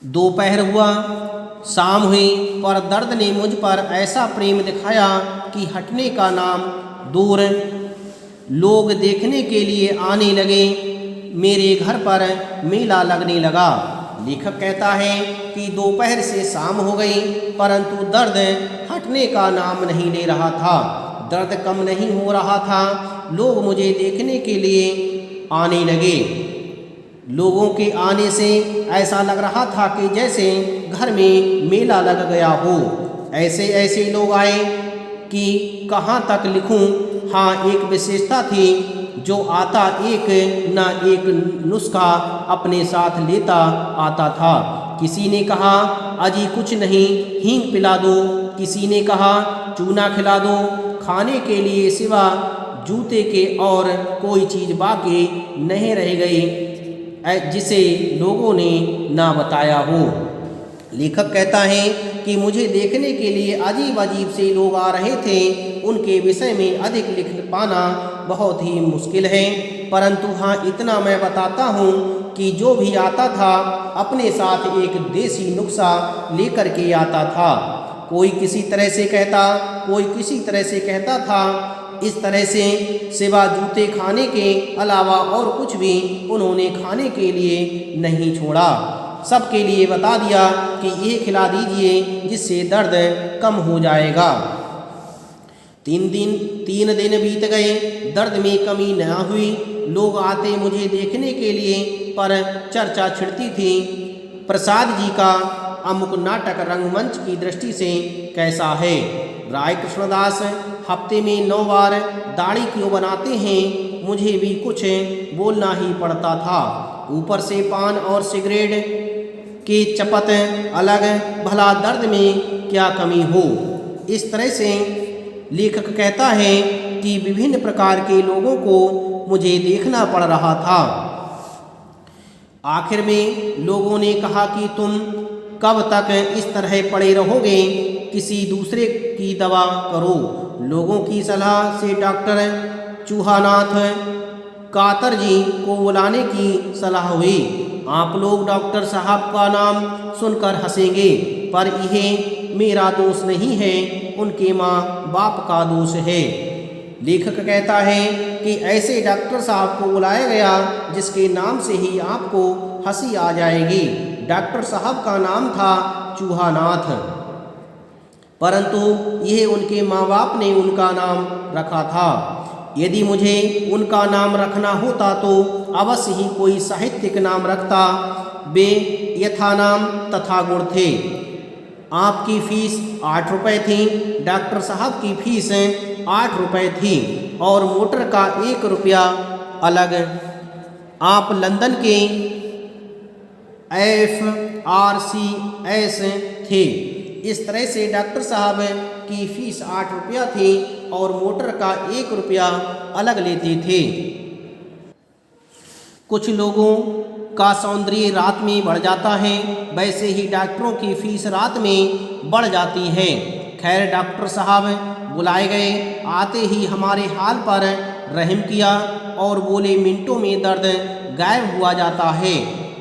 दोपहर हुआ, शाम हुई, पर दर्द ने मुझ पर ऐसा प्रेम दिखाया कि हटने का नाम दूर। लोग देखने के लिए आने लगे। मेरे घर पर मेला लगने लगा। लेखक कहता है कि दोपहर से शाम हो गई, परंतु दर्द हटने का नाम नहीं ले रहा था। दर्द कम नहीं हो रहा था। लोग मुझे देखने के लिए आने लगे। लोगों के आने से ऐसा लग रहा था कि जैसे घर में मेला लग गया हो। ऐसे ऐसे लोग आए कि कहाँ तक लिखूं। हाँ, एक विशेषता थी, जो आता एक न एक नुस्खा अपने साथ लेता आता था। किसी ने कहा अजी कुछ नहीं, हींग पिला दो। किसी ने कहा चूना खिला दो। खाने के लिए सिवा जूते के और कोई चीज़ बाकी नहीं रह गई जिसे लोगों ने ना बताया हो। लेखक कहता है कि मुझे देखने के लिए अजीब अजीब से लोग आ रहे थे। उनके विषय में अधिक लिख पाना बहुत ही मुश्किल है, परंतु हाँ इतना मैं बताता हूँ कि जो भी आता था अपने साथ एक देसी नुस्खा लेकर के आता था। कोई किसी तरह से कहता, कोई किसी तरह से कहता था। इस तरह से सिवा जूते खाने के अलावा और कुछ भी उन्होंने खाने के लिए नहीं छोड़ा। सबके लिए बता दिया कि ये खिला दीजिए जिससे दर्द कम हो जाएगा। 3 दिन बीत गए, दर्द में कमी न हुई। लोग आते मुझे देखने के लिए, पर चर्चा छिड़ती थी प्रसाद जी का अमुक नाटक रंगमंच की दृष्टि से कैसा है। राय कृष्णदास हफ्ते में 9 बार दाढ़ी क्यों बनाते हैं। मुझे भी कुछ बोलना ही पड़ता था। ऊपर से पान और सिगरेट के चपत अलग, भला दर्द में क्या कमी हो। इस तरह से लेखक कहता है कि विभिन्न प्रकार के लोगों को मुझे देखना पड़ रहा था। आखिर में लोगों ने कहा कि तुम कब तक इस तरह पड़े रहोगे, किसी दूसरे की दवा करो। लोगों की सलाह से डॉक्टर चूहानाथ कातर जी को बुलाने की सलाह हुई। आप लोग डॉक्टर साहब का नाम सुनकर हंसेंगे, पर यह मेरा दोष नहीं है, उनके माँ बाप का दोष है। लेखक कहता है कि ऐसे डॉक्टर साहब को बुलाया गया जिसके नाम से ही आपको हंसी आ जाएगी। डॉक्टर साहब का नाम था चूहानाथ, परंतु यह उनके माँ बाप ने उनका नाम रखा था। यदि मुझे उनका नाम रखना होता तो अवश्य ही कोई साहित्यिक नाम रखता। वे यथानाम तथा गुण थे। आपकी फीस 8 रुपये थी, डॉक्टर साहब की फीस 8 रुपये थी और मोटर का 1 रुपया अलग। आप लंदन के FRCS थे। इस तरह से डॉक्टर साहब की फीस 8 रुपया थी और मोटर का 1 रुपया अलग लेते थे। कुछ लोगों का सौंदर्य रात में बढ़ जाता है, वैसे ही डॉक्टरों की फीस रात में बढ़ जाती है। खैर डॉक्टर साहब बुलाए गए। आते ही हमारे हाल पर रहम किया और बोले मिनटों में दर्द गायब हुआ जाता है।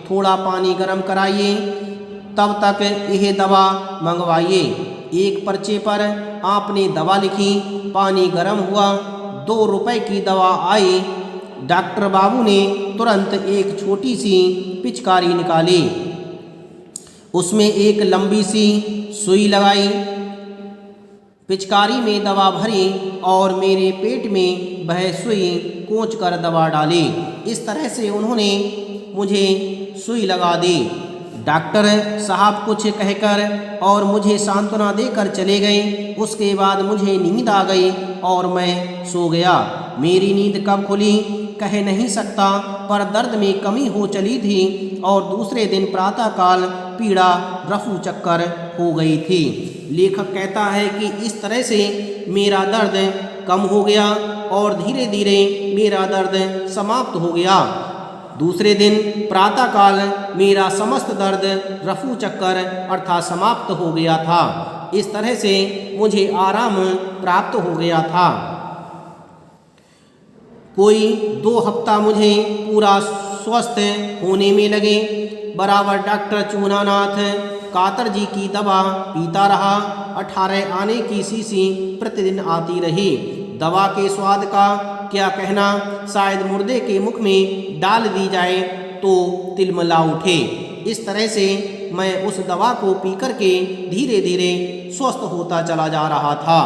थोड़ा पानी गर्म कराइए, तब तक यह दवा मंगवाइए। एक पर्चे पर आपने दवा लिखी, पानी गर्म हुआ, 2 रुपये की दवा आई। डॉक्टर बाबू ने तुरंत एक छोटी सी पिचकारी निकाली, उसमें एक लंबी सी सुई लगाई, पिचकारी में दवा भरी और मेरे पेट में वह सुई कोंच कर दवा डाली। इस तरह से उन्होंने मुझे सुई लगा दी। डॉक्टर साहब कुछ कहकर और मुझे सांत्वना देकर चले गए। उसके बाद मुझे नींद आ गई और मैं सो गया। मेरी नींद कब खुली कह नहीं सकता, पर दर्द में कमी हो चली थी और दूसरे दिन प्रातःकाल पीड़ा रफू चक्कर हो गई थी। लेखक कहता है कि इस तरह से मेरा दर्द कम हो गया और धीरे धीरे मेरा दर्द समाप्त हो गया। दूसरे दिन प्रातःकाल मेरा समस्त दर्द रफू चक्कर अर्थात समाप्त हो गया था। इस तरह से मुझे आराम प्राप्त हो गया था। कोई 2 हफ्ता मुझे पूरा स्वस्थ होने में लगे। बराबर डॉक्टर चूनानाथ कातर जी की दवा पीता रहा। 18 आने की शीशी प्रतिदिन आती रही। दवा के स्वाद का क्या कहना, शायद मुर्दे के मुख में डाल दी जाए तो तिलमिला उठे। इस तरह से मैं उस दवा को पी कर के धीरे धीरे स्वस्थ होता चला जा रहा था।